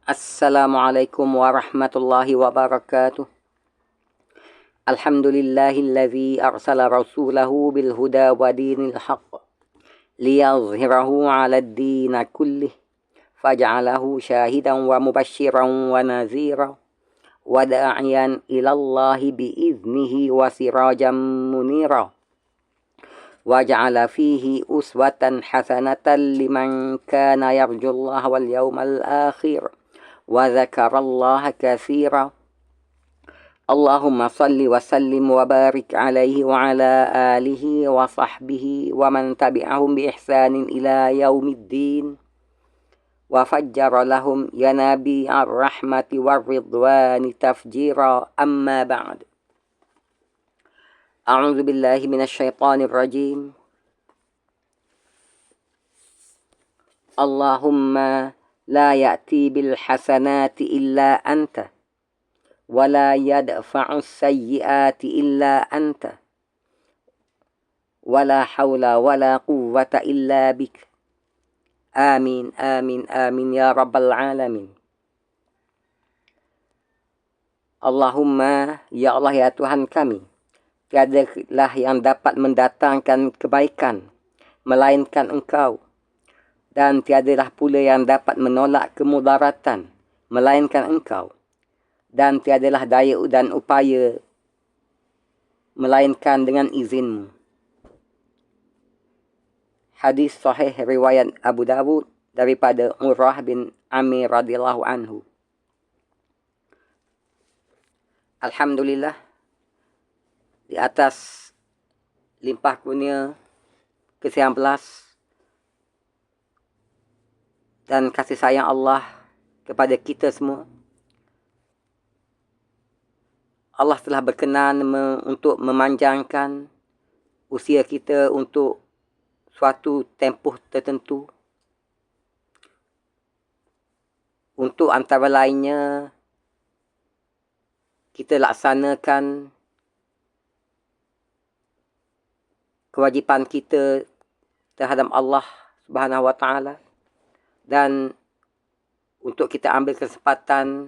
Assalamualaikum warahmatullahi wabarakatuh. Alhamdulillahilladzi arsala rasulahu bil huda wa dinil haqq liyazhirahu 'alad din kullih faj'alahu syahidan wa mubasysyiran wa nadhira wa da'iyan ilallahi biiznihi wa sirajan munira wa ja'ala fihi uswatan hasanatan liman kana yarjullaha wal yawmal akhir wa dzakarallaha katsira. Allahumma salli wa sallim wa barik alaihi wa ala alihi wa sahbihi wa man tabi'ahum bi ihsanin ila yaumiddin wa fajjara lahum yanabi ar-rahmati war ridwani tafjira, amma ba'd. A'udzu billahi minasy syaithanir rajim. Allahumma la ya'ti bil hasanati illa anta wala yadfa'u sayyiati illa anta wala hawla wala quwwata illa bik. Amin amin amin ya rabbal alamin. Allahumma, ya Allah ya Tuhan kami, tiadalah yang dapat mendatangkan kebaikan melainkan Engkau, dan tiadalah pula yang dapat menolak kemudaratan melainkan Engkau, dan tiadalah daya dan upaya melainkan dengan izin-Mu. Hadis sahih riwayat Abu Dawud daripada Murrah bin Amir radhiyallahu anhu. Alhamdulillah, di atas limpah kurnia ke-19 dan kasih sayang Allah kepada kita semua, Allah telah berkenan untuk memanjangkan usia kita untuk suatu tempoh tertentu. Untuk antara lainnya, kita laksanakan kewajipan kita terhadap Allah Subhanahu wa Ta'ala, dan untuk kita ambil kesempatan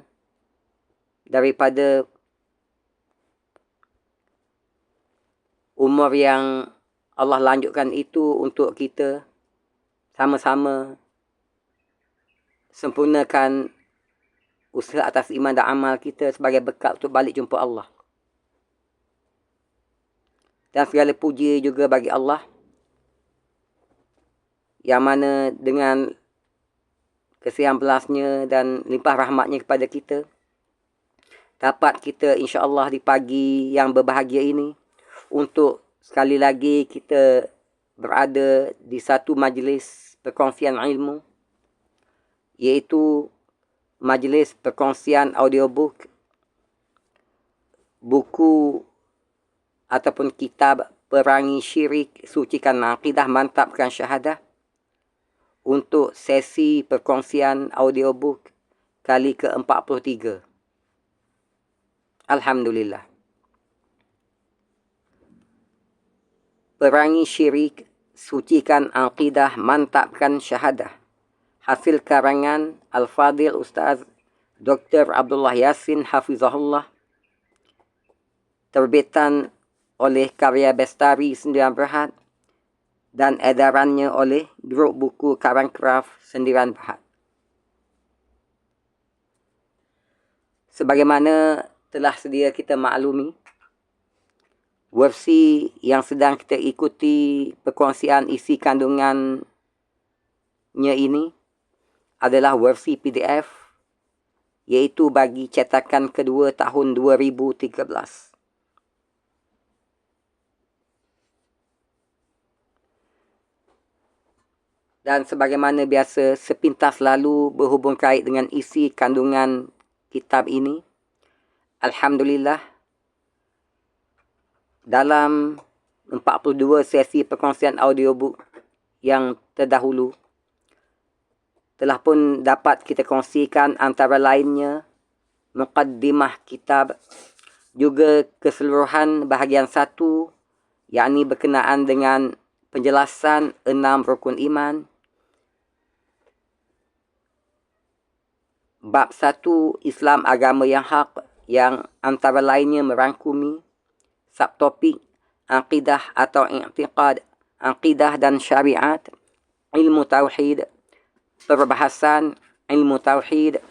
daripada umur yang Allah lanjutkan itu untuk kita sama-sama sempurnakan usaha atas iman dan amal kita sebagai bekal untuk balik jumpa Allah. Dan segala puji juga bagi Allah, yang mana dengan kesian belasnya dan limpah rahmatnya kepada kita, dapat kita insya-Allah di pagi yang berbahagia ini untuk sekali lagi kita berada di satu majlis perkongsian ilmu, iaitu majlis perkongsian audiobook, buku ataupun kitab Perangi Syirik, Sucikan Aqidah, Mantapkan Syahadah, untuk sesi perkongsian audiobook kali ke-43. Alhamdulillah. Perangi Syirik, Sucikan Aqidah, Mantapkan Syahadah, hasil karangan Al-Fadil Ustaz Dr. Abdullah Yasin Hafizahullah, terbitan oleh Karya Bestari Sendirian Berhad, dan edarannya oleh Grup Buku Karangkraf Sendirian Berhad. Sebagaimana telah sedia kita maklumi, versi yang sedang kita ikuti perkongsian isi kandungannya ini adalah versi PDF, iaitu bagi cetakan kedua tahun 2013. Dan sebagaimana biasa, sepintas lalu berhubung kait dengan isi kandungan kitab ini, alhamdulillah, dalam 42 sesi perkongsian audiobook yang terdahulu, telah pun dapat kita kongsikan antara lainnya muqaddimah kitab, juga keseluruhan bahagian 1, yakni berkenaan dengan penjelasan 6 rukun iman, Bab 1, Islam agama yang hak, yang antara lainnya merangkumi subtopik akidah atau i'tiqad, akidah dan syariat, ilmu tauhid, perbahasan ilmu tauhid,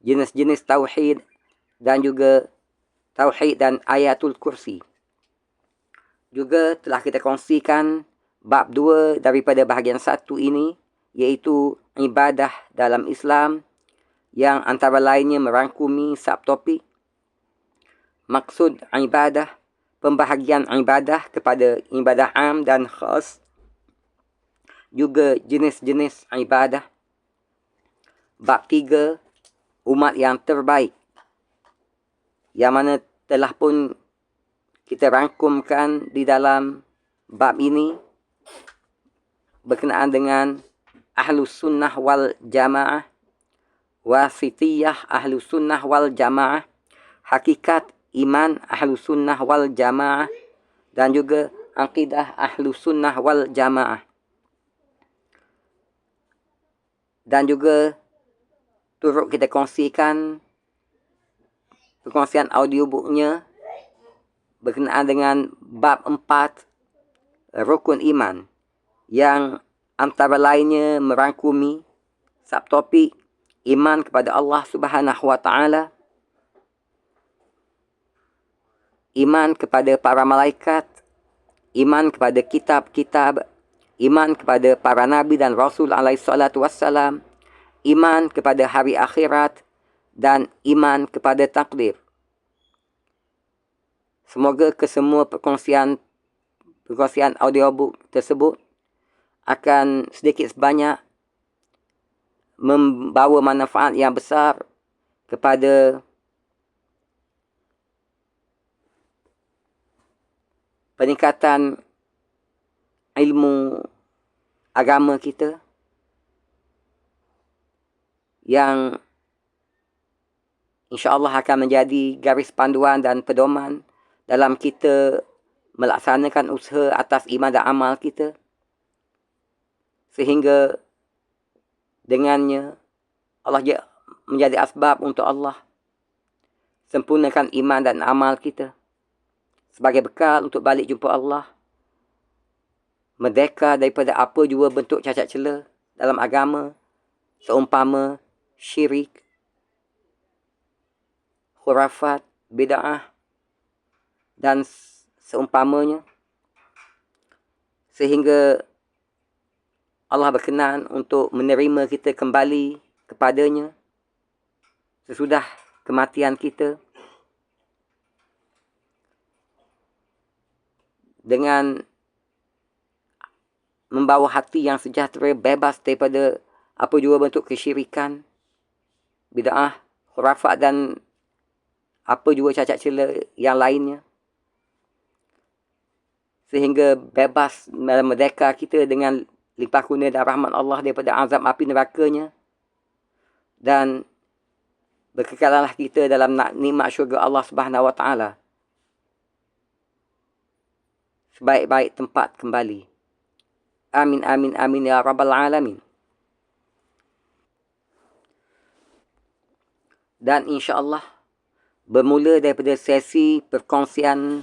jenis-jenis tauhid, dan juga tauhid dan ayatul kursi. Juga telah kita kongsikan bab 2 daripada bahagian 1 ini, iaitu ibadah dalam Islam, yang antara lainnya merangkumi subtopik maksud ibadah, pembahagian ibadah kepada ibadah am dan khas, juga jenis-jenis ibadah. Bab 3, umat yang terbaik, yang mana telah pun kita rangkumkan di dalam bab ini berkenaan dengan Ahlus Sunnah wal Jamaah, wasitiyah Ahlus Sunnah wal Jamaah, hakikat iman Ahlus Sunnah wal Jamaah, dan juga akidah Ahlus Sunnah wal Jamaah. Dan juga turut kita kongsikan perkongsian audiobooknya berkenaan dengan bab 4, rukun iman, yang antara lainnya merangkumi subtopik iman kepada Allah Subhanahu wa taala, iman kepada para malaikat, iman kepada kitab-kitab, iman kepada para nabi dan rasul alaihi salatu wassalam, iman kepada hari akhirat, dan iman kepada takdir. Semoga kesemua perkongsian audiobook tersebut akan sedikit sebanyak membawa manfaat yang besar kepada peningkatan ilmu agama kita, yang insya-Allah akan menjadi garis panduan dan pedoman dalam kita melaksanakan usaha atas iman dan amal kita, sehingga dengannya Allah menjadi asbab untuk Allah sempurnakan iman dan amal kita sebagai bekal untuk balik jumpa Allah, merdeka daripada apa jua bentuk cacat cela dalam agama, seumpama syirik, khurafat, bid'ah, dan seumpamanya, sehingga Allah berkenan untuk menerima kita kembali kepadanya sesudah kematian kita, dengan membawa hati yang sejahtera, bebas daripada apa jua bentuk kesyirikan, bid'ah, khurafat, dan apa jua cacat cela yang lainnya, sehingga bebas dalam merdeka kita dengan limpah kurnia dan rahmat Allah daripada azab api nerakanya, dan berkekalanlah kita dalam nikmat syurga Allah Subhanahu wa taala, sebaik-baik tempat kembali. Amin amin amin ya rabbal alamin. Dan insya-Allah bermula daripada sesi perkongsian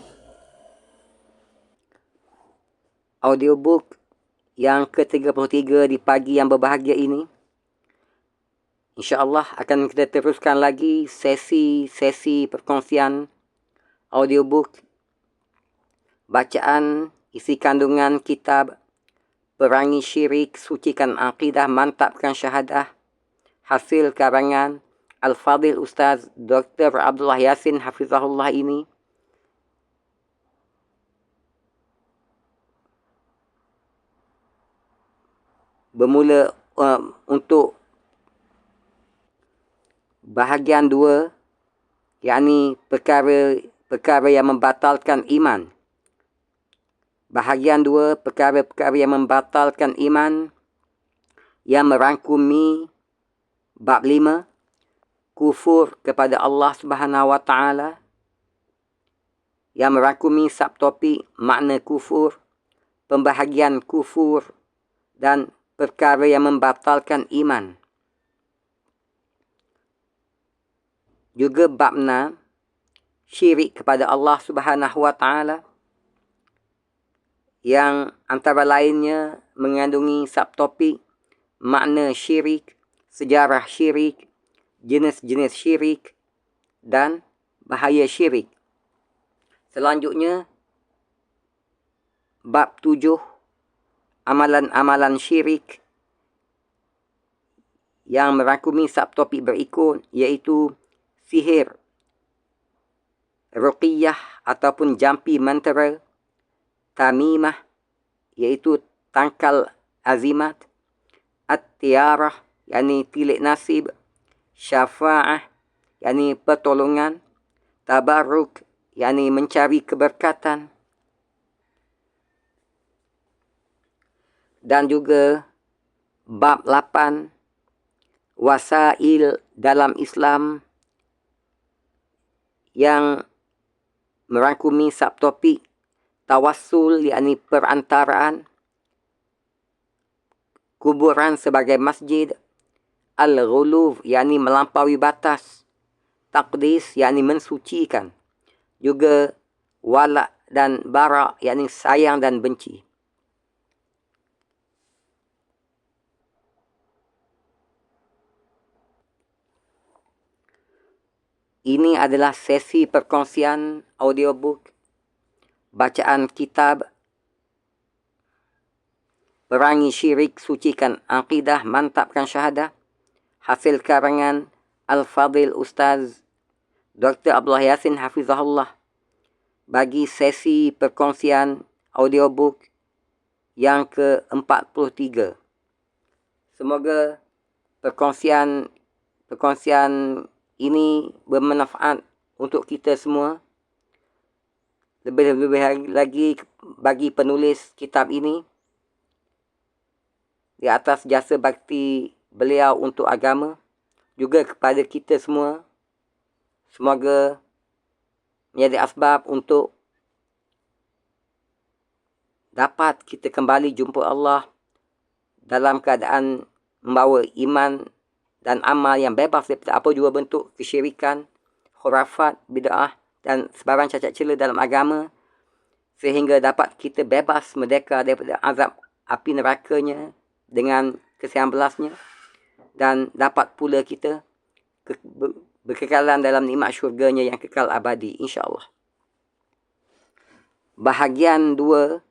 audiobook yang ke-33 di pagi yang berbahagia ini, insya-Allah akan kita teruskan lagi sesi perkongsian audiobook bacaan isi kandungan kitab Perangi Syirik, Sucikan Akidah, Mantapkan Syahadah, hasil karangan Al-Fadhil Ustaz Dr. Abdullah Yasin Hafizahullah ini, bermula untuk bahagian 2, yakni perkara yang membatalkan iman. Bahagian 2, perkara-perkara yang membatalkan iman, yang merangkumi bab 5, kufur kepada Allah Subhanahu wa taala, yang merangkumi subtopik makna kufur, pembahagian kufur, dan perkara yang membatalkan iman. juga bab 6, syirik kepada Allah Subhanahu Wa Taala, yang antara lainnya mengandungi subtopik makna syirik, sejarah syirik, jenis-jenis syirik, dan bahaya syirik. Selanjutnya, bab 7, amalan-amalan syirik, yang merangkumi subtopik berikut, iaitu sihir, ruqiyah ataupun jampi mentera, tamimah, iaitu tangkal azimat, at-tiarah, yakni tilik nasib, syafa'ah, yakni pertolongan, tabarruk, yakni mencari keberkatan, dan juga bab 8, wasail dalam Islam, yang merangkumi subtopik tawassul, yakni perantaraan, kuburan sebagai masjid, al-ghuluw, yakni melampaui batas, taqdis, yakni mensucikan, juga wala dan bara, yakni sayang dan benci. Ini adalah sesi perkongsian audiobook, bacaan kitab Perangi Syirik, Sucikan Aqidah, Mantapkan Syahadah, hasil karangan Al-Fadhil Ustaz Dr. Abdullah Yasin Hafizahullah, bagi sesi perkongsian audiobook yang ke-43. Semoga perkongsian ini bermanfaat untuk kita semua. Lebih-lebih lagi bagi penulis kitab ini, di atas jasa bakti beliau untuk agama, juga kepada kita semua. Semoga menjadi asbab untuk dapat kita kembali jumpa Allah dalam keadaan membawa iman dan amal yang bebas daripada apa jua bentuk kesyirikan, khurafat, bid'ah dan sebarang cacat cela dalam agama, sehingga dapat kita bebas merdeka daripada azab api nerakanya dengan ke-19-nya, dan dapat pula kita berkekalan dalam nikmat syurganya yang kekal abadi, insya-Allah. Bahagian 2,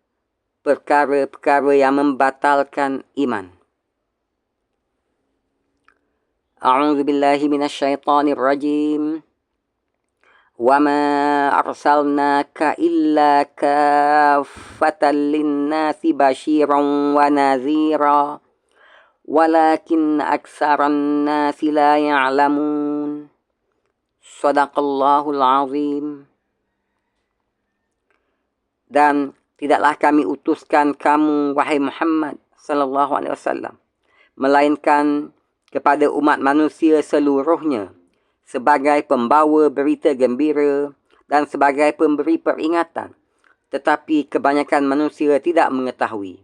perkara-perkara yang membatalkan iman. A'udzu billahi minasyaitonir rajim. Wa ma arsalnaka illa kaffatan lin-nasi basyiran wa nadhira walakin aktsaran nasi la ya'lamun. Shadaqallahul azim. Dan tidaklah kami utuskan kamu, wahai Muhammad sallallahu alaihi wasallam, melainkan kepada umat manusia seluruhnya sebagai pembawa berita gembira dan sebagai pemberi peringatan, tetapi kebanyakan manusia tidak mengetahui.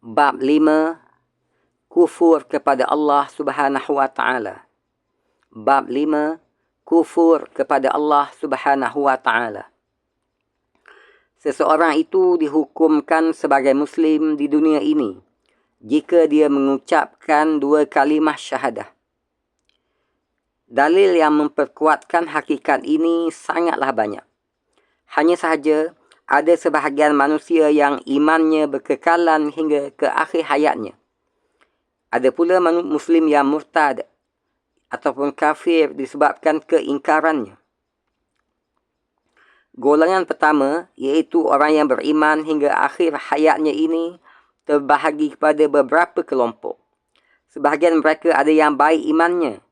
Bab 5, kufur kepada Allah Subhanahu Wa Taala. Bab 5, kufur kepada Allah Subhanahu Wa Taala. Seseorang itu dihukumkan sebagai Muslim di dunia ini jika dia mengucapkan 2 kalimah syahadah. Dalil yang memperkuatkan hakikat ini sangatlah banyak. Hanya sahaja ada sebahagian manusia yang imannya berkekalan hingga ke akhir hayatnya. Ada pula Muslim yang murtad ataupun kafir disebabkan keingkarannya. Golongan pertama, iaitu orang yang beriman hingga akhir hayatnya ini, terbahagi kepada beberapa kelompok. Sebahagian mereka ada yang baik imannya,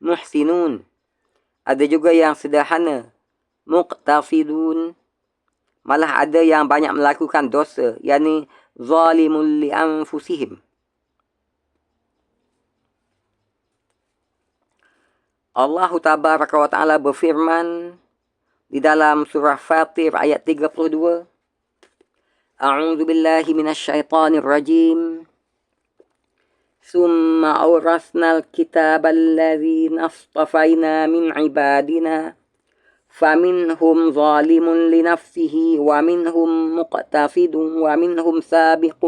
muhsinun. Ada juga yang sederhana, muqtasidun. Malah ada yang banyak melakukan dosa, yakni zalimul li anfusihim. Allah Tabaraka wa Ta'ala berfirman di dalam surah Fatir ayat 32. A'udzu billahi minasyaitonir rajim. ثم أورثنا الكتاب الذين اصطفينا من عبادنا فمنهم ظالم لنفسه ومنهم مقتصد ومنهم سابق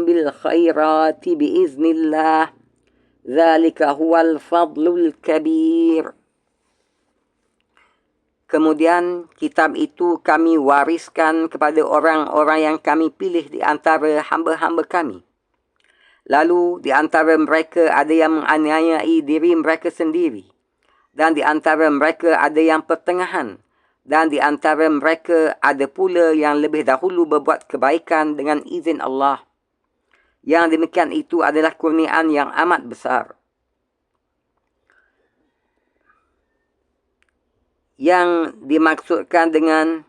بالخيرات بإذن الله ذلك هو الفضل الكبير. Kemudian kitab itu kami wariskan kepada orang-orang yang kami pilih di antara hamba-hamba kami. Lalu di antara mereka ada yang menganiayai diri mereka sendiri. Dan di antara mereka ada yang pertengahan. Dan di antara mereka ada pula yang lebih dahulu berbuat kebaikan dengan izin Allah. Yang demikian itu adalah kurniaan yang amat besar. Yang dimaksudkan dengan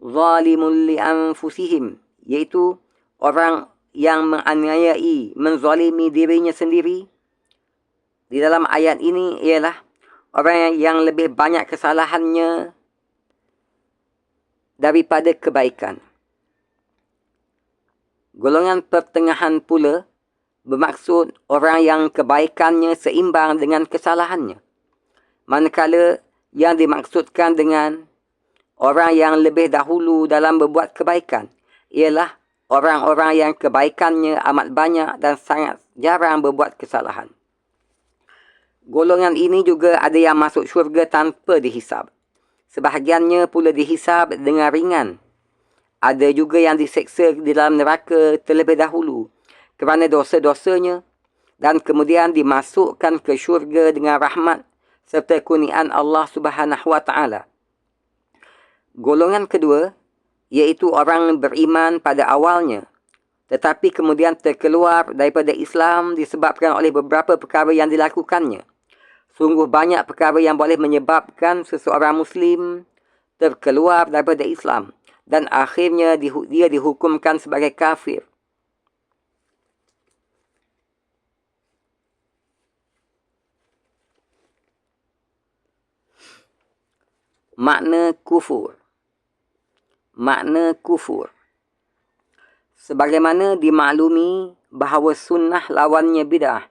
zalimun li anfusihim, iaitu orang yang menganiayai, menzalimi dirinya sendiri. Di dalam ayat ini ialah orang yang lebih banyak kesalahannya daripada kebaikan. Golongan pertengahan pula bermaksud orang yang kebaikannya seimbang dengan kesalahannya. Manakala yang dimaksudkan dengan orang yang lebih dahulu dalam berbuat kebaikan ialah orang-orang yang kebaikannya amat banyak dan sangat jarang berbuat kesalahan. Golongan ini juga ada yang masuk syurga tanpa dihisab. Sebahagiannya pula dihisab dengan ringan. Ada juga yang diseksa di dalam neraka terlebih dahulu kerana dosa-dosanya dan kemudian dimasukkan ke syurga dengan rahmat serta kurniaan Allah Subhanahu wa Ta'ala. Golongan kedua, iaitu orang beriman pada awalnya, tetapi kemudian terkeluar daripada Islam disebabkan oleh beberapa perkara yang dilakukannya. Sungguh banyak perkara yang boleh menyebabkan seseorang Muslim terkeluar daripada Islam dan akhirnya dia dihukumkan sebagai kafir. Makna kufur. Makna kufur. Sebagaimana dimaklumi bahawa sunnah lawannya bid'ah,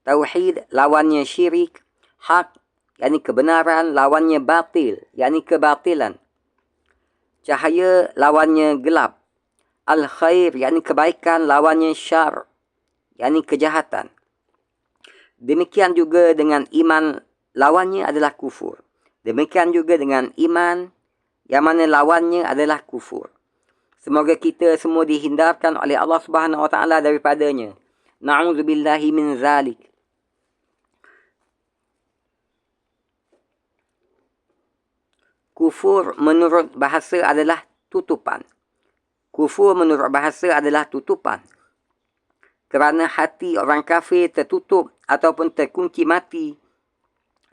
tauhid lawannya syirik, hak yakni kebenaran lawannya batil yakni kebatilan, cahaya lawannya gelap, al-khair yakni kebaikan lawannya syar yakni kejahatan. Demikian juga dengan iman lawannya adalah kufur. Demikian juga dengan iman yang mana lawannya adalah kufur. Semoga kita semua dihindarkan oleh Allah Subhanahu wa Ta'ala daripadanya. Na'udzubillahi min zalik. Kufur menurut bahasa adalah tutupan. Kufur menurut bahasa adalah tutupan. Kerana hati orang kafir tertutup ataupun terkunci mati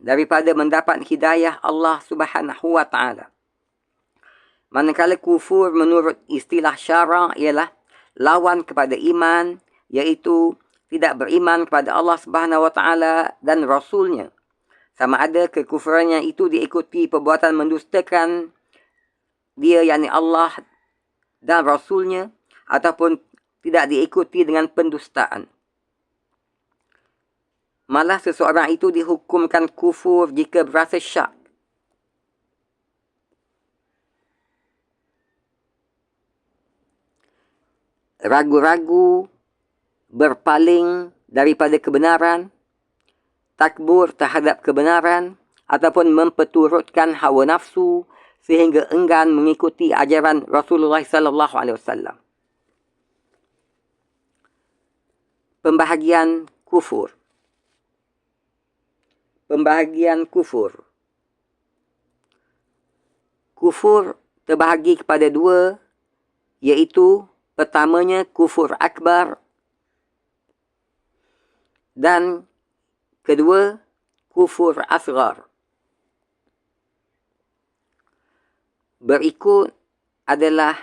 daripada mendapat hidayah Allah Subhanahu wa Ta'ala. Manakala kufur menurut istilah syara' ialah lawan kepada iman, iaitu tidak beriman kepada Allah Subhanahu wa Ta'ala dan Rasulnya. Sama ada kekufurannya itu diikuti perbuatan mendustakan dia yakni Allah dan Rasulnya ataupun tidak diikuti dengan pendustaan. Malah seseorang itu dihukumkan kufur jika berasa syak. Ragu-ragu, berpaling daripada kebenaran, takbur terhadap kebenaran, ataupun memperturutkan hawa nafsu sehingga enggan mengikuti ajaran Rasulullah sallallahu alaihi wasallam. Pembahagian kufur. Pembahagian kufur. Kufur terbahagi kepada dua, iaitu pertamanya kufur akbar dan kedua kufur asghar. Berikut adalah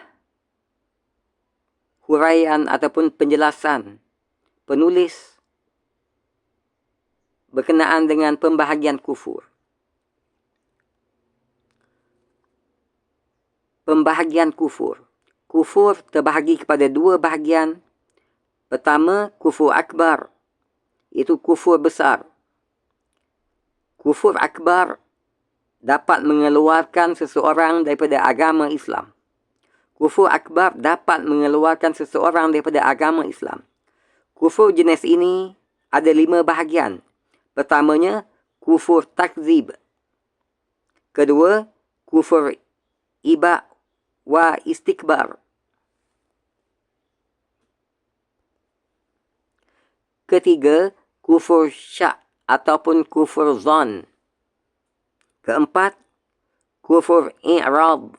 huraian ataupun penjelasan penulis berkenaan dengan pembahagian kufur. pembahagian kufur. Kufur terbahagi kepada dua bahagian. Pertama, kufur akbar, iaitu kufur besar. Kufur akbar dapat mengeluarkan seseorang daripada agama Islam. Kufur akbar dapat mengeluarkan seseorang daripada agama Islam. Kufur jenis ini ada 5 bahagian. Pertamanya, kufur takzib. Kedua, kufur iba wa istikbar. Ketiga, kufur syak ataupun kufur zon. Keempat, kufur i'rad.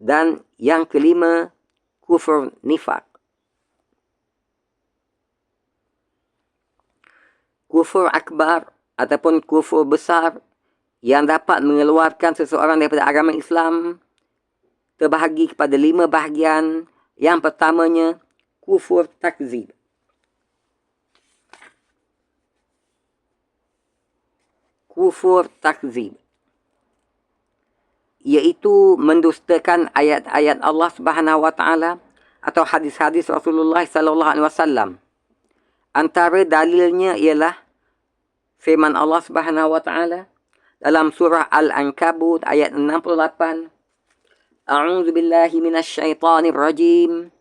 Dan yang kelima, kufur nifaq. Kufur akbar ataupun kufur besar yang dapat mengeluarkan seseorang daripada agama Islam terbahagi kepada 5 bahagian. Yang pertamanya, kufur takzib. Kufur takzib iaitu mendustakan ayat-ayat Allah Subhanahu wa taala atau hadis-hadis Rasulullah sallallahu alaihi wasallam. Antara dalilnya ialah firman Allah Subhanahu wa taala dalam surah Al-Ankabut ayat 68. A'udzu billahi minasyaitonir rajim.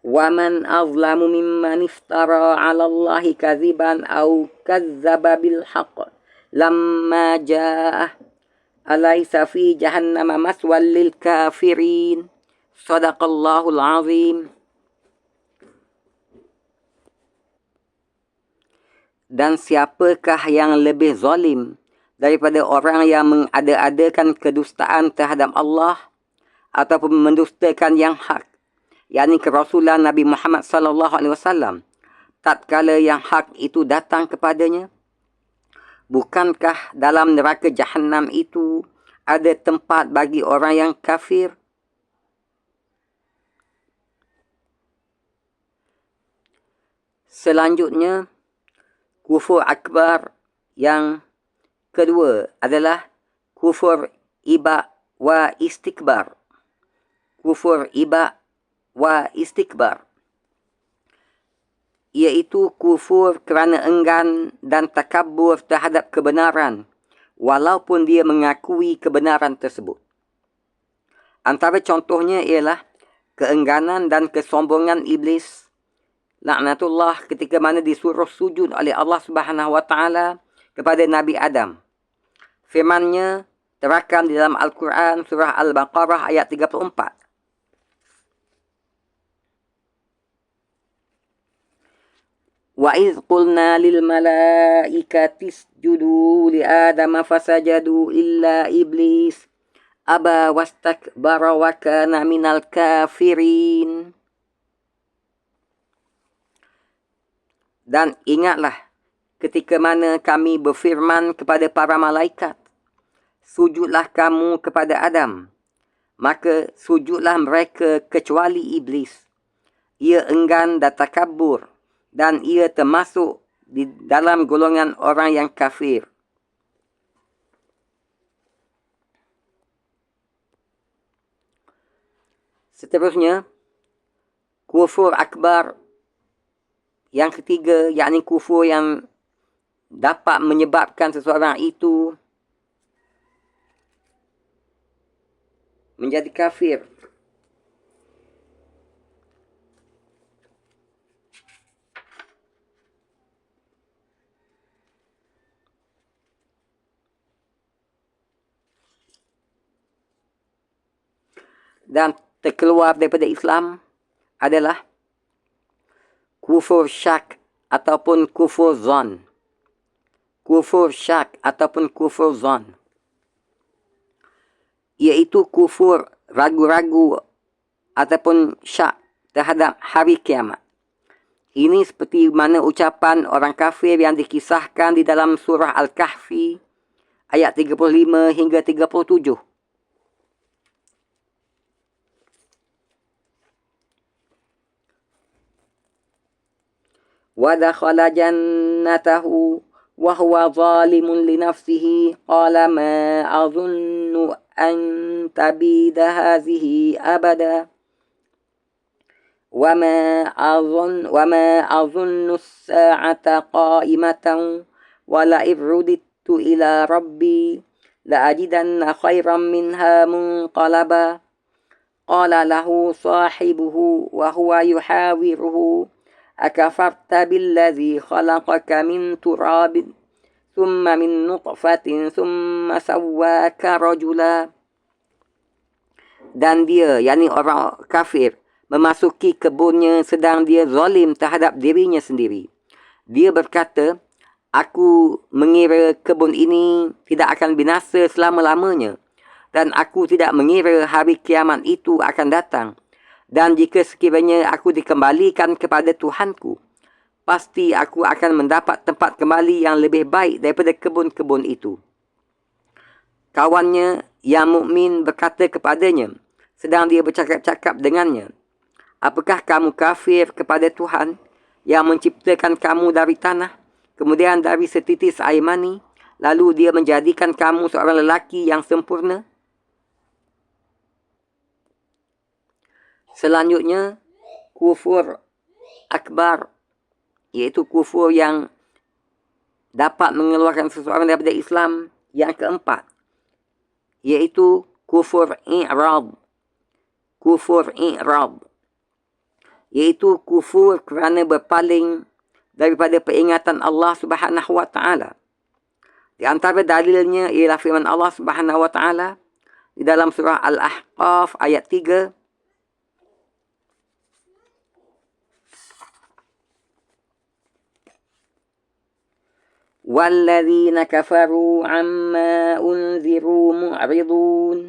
Wa man azlamu mimman iftara 'ala Allahi kadziban aw kadzdzaba bil haqq lamma ja'ah alaysa fi jahannama maswal lil kafirin. Shadaqallahul azim. Dan siapakah yang lebih zalim daripada orang yang mengada-adakan kedustaan terhadap Allah ataupun mendustakan yang hak, yakni kerasulan Nabi Muhammad sallallahu alaihi wasallam, tatkala yang hak itu datang kepadanya? Bukankah dalam neraka Jahannam itu ada tempat bagi orang yang kafir? Selanjutnya, kufur akbar yang kedua adalah kufur iba wa istikbar. Kufur iba wa istikbar iaitu kufur kerana enggan dan takabur terhadap kebenaran walaupun dia mengakui kebenaran tersebut. Antara contohnya ialah keengganan dan kesombongan iblis laknatullah ketika mana disuruh sujud oleh Allah Subhanahu wa taala kepada Nabi Adam. Firman-Nya terakam di dalam Al-Quran surah Al-Baqarah ayat 34. Wa idh qulna lil malaikati isjudu li Adama fasajadu illa iblis aba wastakbara wa kana minal kafirin. Dan ingatlah ketika mana kami berfirman kepada para malaikat, sujudlah kamu kepada Adam. Maka sujudlah mereka kecuali iblis. Ia enggan dan takabur dan ia termasuk di dalam golongan orang yang kafir. Seterusnya, kufur akbar yang ketiga, yakni kufur yang dapat menyebabkan seseorang itu menjadi kafir. Dan terkeluar daripada Islam adalah kufur syak ataupun kufur zon. Kufur syak ataupun kufur zon iaitu kufur ragu-ragu ataupun syak terhadap hari kiamat. Ini seperti mana ucapan orang kafir yang dikisahkan di dalam surah Al-Kahfi ayat 35 hingga 37. Wa dakhala jannatahu wa huwa zalimun li nafsihi qala ma azunnu أن تبيد هذه أبدا وما أظن الساعة قائمة ولئن رددت إلى ربي لأجدن خيرا منها منقلبا قال له صاحبه وهو يحاوره أكفرت بالذي خلقك من تراب ثم من نطفة ثم سواك رجلا. Dan dia, yakni orang kafir, memasuki kebunnya sedang dia zalim terhadap dirinya sendiri. Dia berkata, aku mengira kebun ini tidak akan binasa selama-lamanya. Dan aku tidak mengira hari kiamat itu akan datang. Dan jika sekiranya aku dikembalikan kepada Tuhanku, pasti aku akan mendapat tempat kembali yang lebih baik daripada kebun-kebun itu. Kawannya yang mukmin berkata kepadanya, sedang dia bercakap-cakap dengannya, apakah kamu kafir kepada Tuhan yang menciptakan kamu dari tanah, kemudian dari setitis air mani, lalu dia menjadikan kamu seorang lelaki yang sempurna? Selanjutnya, kufur akbar, iaitu kufur yang dapat mengeluarkan seseorang daripada Islam. Yang keempat, iaitu kufur i'rad. Kufur i'rad, iaitu kufur kerana berpaling daripada peringatan Allah Subhanahu wa taala. Di antara dalilnya ialah firman Allah Subhanahu wa taala di dalam surah Al-Ahqaf ayat 3, وَالَّذِينَ كَفَرُوا عَمَّا أُنذِرُوا مُعْرِضُونَ.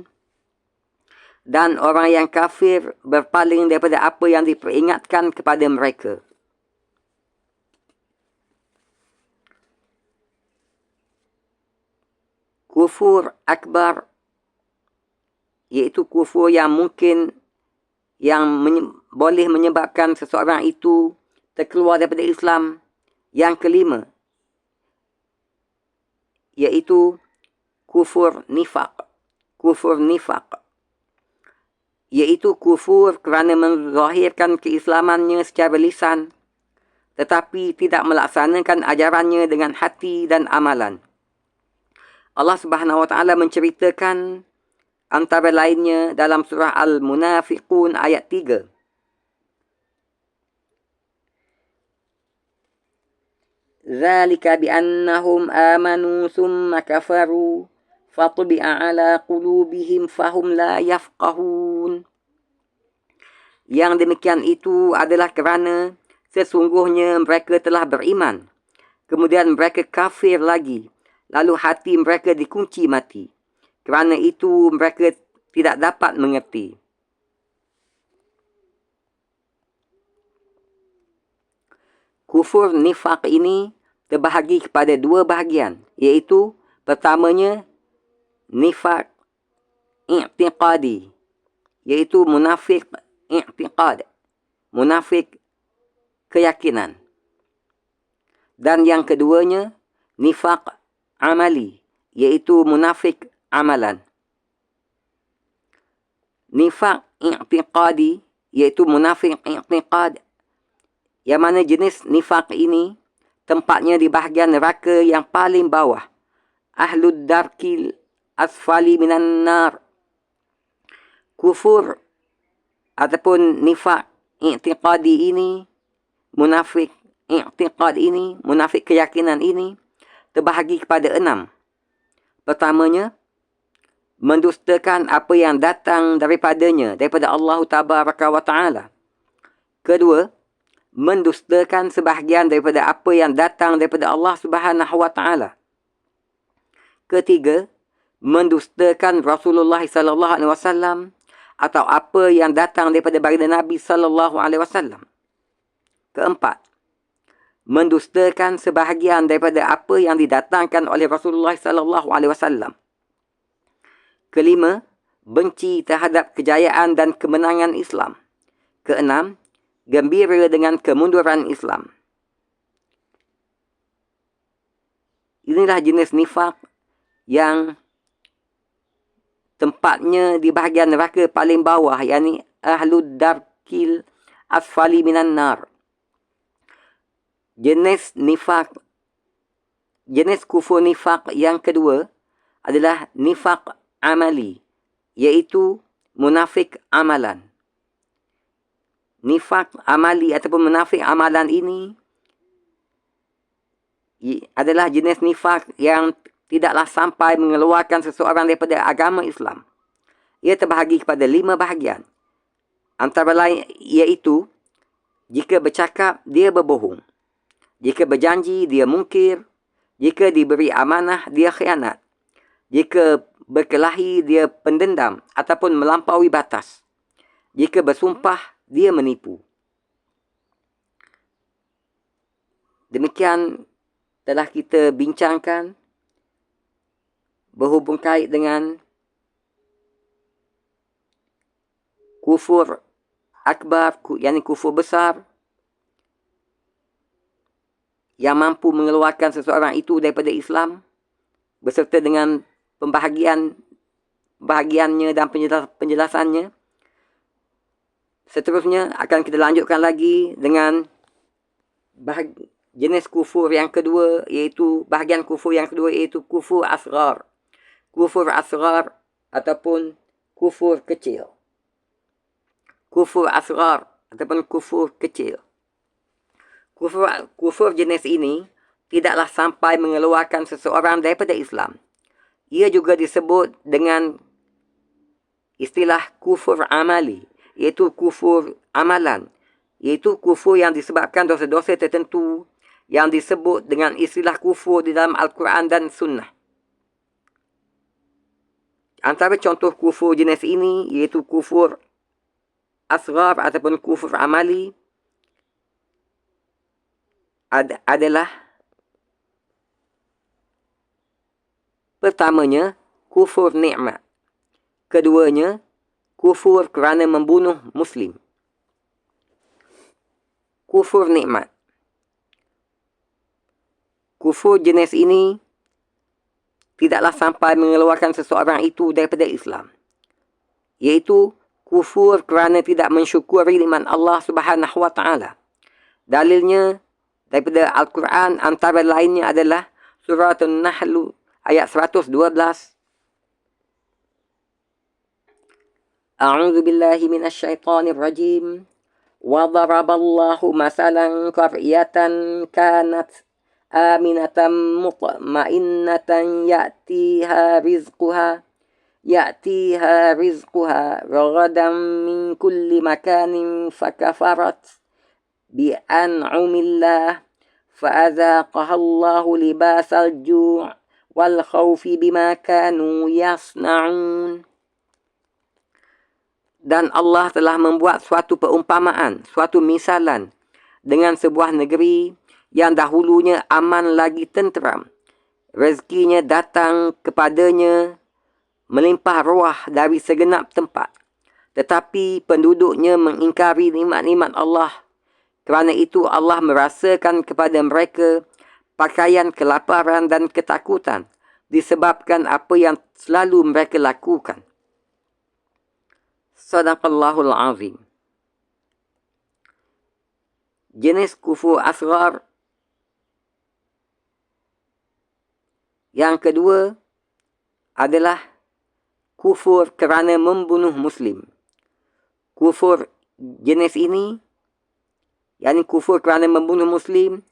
Dan orang yang kafir berpaling daripada apa yang diperingatkan kepada mereka. Kufur akbar, iaitu kufur yang mungkin boleh menyebabkan seseorang itu terkeluar daripada Islam. Yang kelima, iaitu kufur nifaq. Kufur nifaq, iaitu kufur kerana menzahirkan keislamannya secara lisan, tetapi tidak melaksanakan ajarannya dengan hati dan amalan. Allah Subhanahu wa taala menceritakan antara lainnya dalam surah Al-Munafiqun ayat 3. ذَلِكَ بِأَنَّهُمْ آمَنُوا ثُمَّ كَفَرُوا فَطُبِعَ عَلَى قُلُوبِهِمْ فَهُمْ لَا يَفْقَهُونَ. Yang demikian itu adalah kerana sesungguhnya mereka telah beriman, kemudian mereka kafir lagi, lalu hati mereka dikunci mati. Kerana itu mereka tidak dapat mengerti. Kufur nifaq ini terbahagi kepada dua bahagian, iaitu pertamanya nifaq i'tiqadi, iaitu munafik i'tiqad, munafik keyakinan. Dan yang keduanya nifaq amali, iaitu munafik amalan. Nifaq i'tiqadi, iaitu munafik i'tiqad, yang mana jenis nifaq ini tempatnya di bahagian neraka yang paling bawah, ahlud darkil asfali minan nar. Kufur ataupun nifaq i'tiqadi ini, munafik i'tiqad ini, munafik keyakinan ini terbahagi kepada 6. Pertamanya, mendustakan apa yang datang daripadanya, daripada Allah Tabaraka wa Ta'ala. Kedua, mendustakan sebahagian daripada apa yang datang daripada Allah Subhanahu wa Ta'ala. Ketiga, mendustakan Rasulullah sallallahu alaihi wasallam atau apa yang datang daripada baginda Nabi sallallahu alaihi wasallam. Keempat, mendustakan sebahagian daripada apa yang didatangkan oleh Rasulullah sallallahu alaihi wasallam. Kelima, benci terhadap kejayaan dan kemenangan Islam. Keenam, gembira dengan kemunduran Islam. Inilah jenis nifaq yang tempatnya di bahagian neraka paling bawah, yakni ahlud darkil asfali minan nar. Jenis kufur nifaq yang kedua adalah nifaq amali, iaitu munafik amalan. Nifaq amali ataupun munafik amalan ini adalah jenis nifaq yang tidaklah sampai mengeluarkan seseorang daripada agama Islam. Ia terbahagi kepada 5 bahagian. Antara lain iaitu, jika bercakap, dia berbohong. Jika berjanji, dia mungkir. Jika diberi amanah, dia khianat. Jika berkelahi, dia pendendam ataupun melampaui batas. Jika bersumpah, dia menipu. Demikian telah kita bincangkan berhubung kait dengan kufur akbar, yakni kufur besar yang mampu mengeluarkan seseorang itu daripada Islam, beserta dengan bahagiannya dan penjelasannya. Seterusnya akan kita lanjutkan lagi dengan jenis kufur yang kedua, iaitu bahagian kufur yang kedua, iaitu kufur asghar. Kufur asghar ataupun kufur kecil. Kufur asghar ataupun kufur kecil. Kufur jenis ini tidaklah sampai mengeluarkan seseorang daripada Islam. Ia juga disebut dengan istilah kufur amali, iaitu kufur amalan, iaitu kufur yang disebabkan dosa-dosa tertentu yang disebut dengan istilah kufur di dalam Al-Quran dan Sunnah. Antara contoh kufur jenis ini iaitu kufur asghar ataupun kufur amali adalah pertamanya kufur nikmat, keduanya kufur kerana membunuh Muslim. Kufur nikmat. Kufur jenis ini tidaklah sampai mengeluarkan seseorang itu daripada Islam, iaitu kufur kerana tidak mensyukuri nikmat Allah Subhanahu wa taala. Dalilnya daripada Al-Quran antara lainnya adalah surah An-Nahl ayat 112. A'udzu billahi minasyaitonir rajim. Wa daraballahu masalan qaryatan kanat aminatan mutma'innatan ya'tiha rizquha ragadan min kulli makanin fakafarat bi'an'umillah fa'adhaqaha Allahu libasal ju' wal khawfi bima kanu yasna'un. Dan Allah telah membuat suatu perumpamaan, suatu misalan dengan sebuah negeri yang dahulunya aman lagi tenteram. Rezekinya datang kepadanya melimpah ruah dari segenap tempat. Tetapi penduduknya mengingkari nikmat-nikmat Allah. Kerana itu Allah merasakan kepada mereka pakaian kelaparan dan ketakutan disebabkan apa yang selalu mereka lakukan. Sadaqallahul azim. Jenis kufur asghar yang kedua adalah kufur kerana membunuh Muslim. Kufur jenis ini, yakni kufur kerana membunuh Muslim,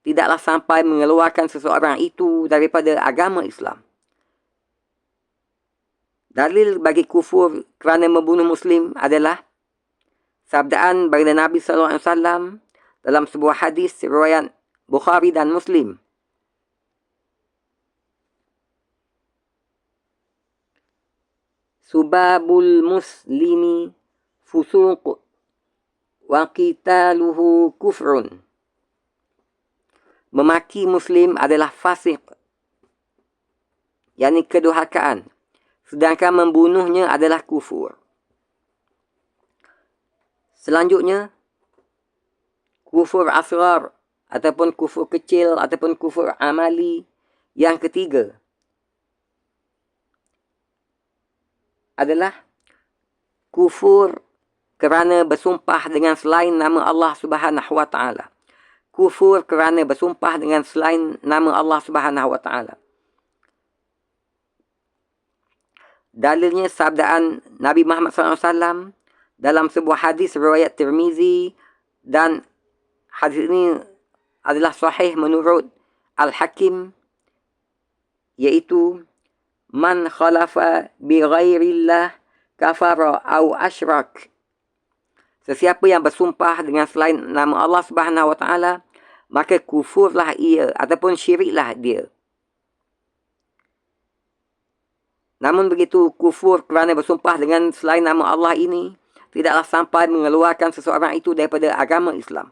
tidaklah sampai mengeluarkan seseorang itu daripada agama Islam. Dalil bagi kufur kerana membunuh Muslim adalah sabdaan baginda Nabi SAW dalam sebuah hadis riwayat Bukhari dan Muslim. Subabul muslimi fusuq wa qitaluhu kufrun. Memaki Muslim adalah fasik, yakni kedurhakaan. Sedangkan membunuhnya adalah kufur. Selanjutnya, kufur asghar ataupun kufur kecil ataupun kufur amali yang ketiga adalah kufur kerana bersumpah dengan selain nama Allah Subhanahu wa taala. Kufur kerana bersumpah dengan selain nama Allah Subhanahu wa taala. Dalilnya sabdaan Nabi Muhammad SAW dalam sebuah hadis riwayat Tirmizi, dan hadis ini adalah sahih menurut Al-Hakim, iaitu man khalafa bi ghairillah kafara au asyrak. Sesiapa yang bersumpah dengan selain nama Allah Subhanahu wa taala, maka kufurlah ia ataupun syiriklah dia. Namun begitu, kufur kerana bersumpah dengan selain nama Allah ini tidaklah sampai mengeluarkan seseorang itu daripada agama Islam.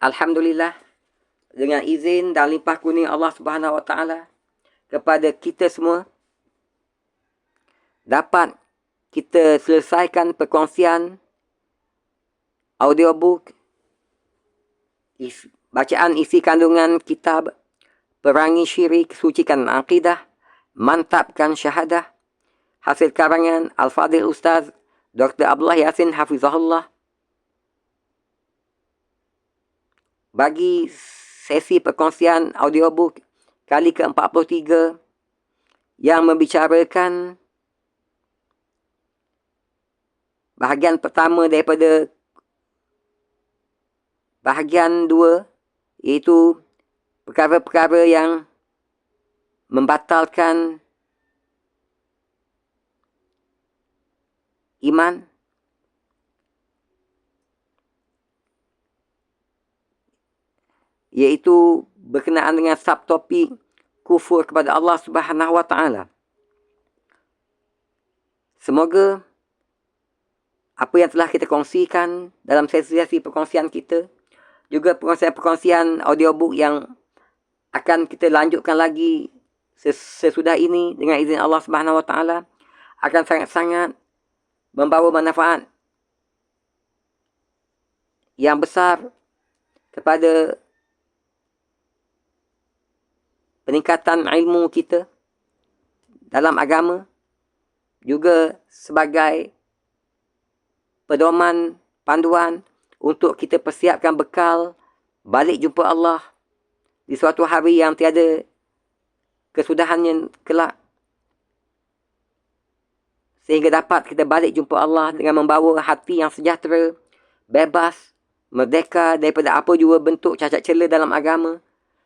Alhamdulillah, dengan izin dan limpah kurnia Allah Subhanahu wa taala kepada kita semua, dapat kita selesaikan perkongsian audiobook bacaan isi kandungan kitab Perangi Syirik, Sucikan Akidah, Mantapkan Syahadah, hasil karangan Al-Fadhil Ustaz Dr. Abdullah Yasin Hafizahullah. Bagi sesi perkongsian audiobook kali ke-43 yang membicarakan bahagian pertama daripada bahagian 2, iaitu perkara-perkara yang membatalkan iman, iaitu berkenaan dengan subtopik kufur kepada Allah Subhanahu wa taala. Semoga apa yang telah kita kongsikan dalam sesi-sesi perkongsian kita, juga perkongsian audiobook yang akan kita lanjutkan lagi sesudah ini dengan izin Allah Subhanahu wa taala, akan sangat-sangat membawa manfaat yang besar kepada peningkatan ilmu kita dalam agama, juga sebagai pedoman, panduan untuk kita persiapkan bekal balik jumpa Allah di suatu hari yang tiada kesudahannya kelak, sehingga dapat kita balik jumpa Allah dengan membawa hati yang sejahtera, bebas, merdeka daripada apa jua bentuk cacat celah dalam agama,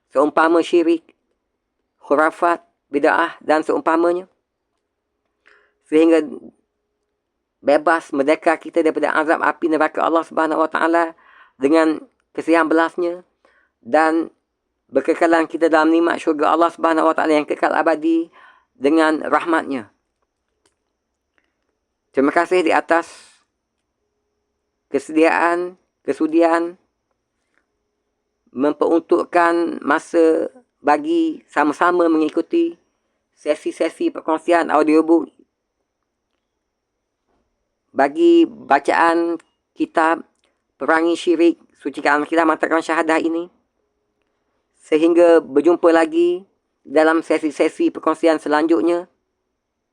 seumpama syirik, khurafat, bid'ah dan seumpamanya, sehingga bebas, merdeka kita daripada azab api neraka Allah Subhanahu wa taala dengan kesihan belasnya, dan berkekalan kita dalam nikmat syurga Allah Subhanahu wa taala yang kekal abadi dengan rahmatnya. Terima kasih di atas kesudian memperuntukkan masa bagi sama-sama mengikuti sesi-sesi perkongsian audiobook bagi bacaan kitab Perangi Syirik, Sucikan Akidah, Mantapkan Syahadah ini. Sehingga berjumpa lagi dalam sesi-sesi perkongsian selanjutnya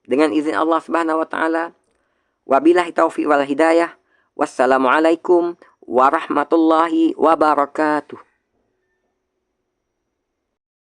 dengan izin Allah Subhanahu wa taala. Wabillahi taufiq wal hidayah. Wassalamualaikum warahmatullahi wabarakatuh.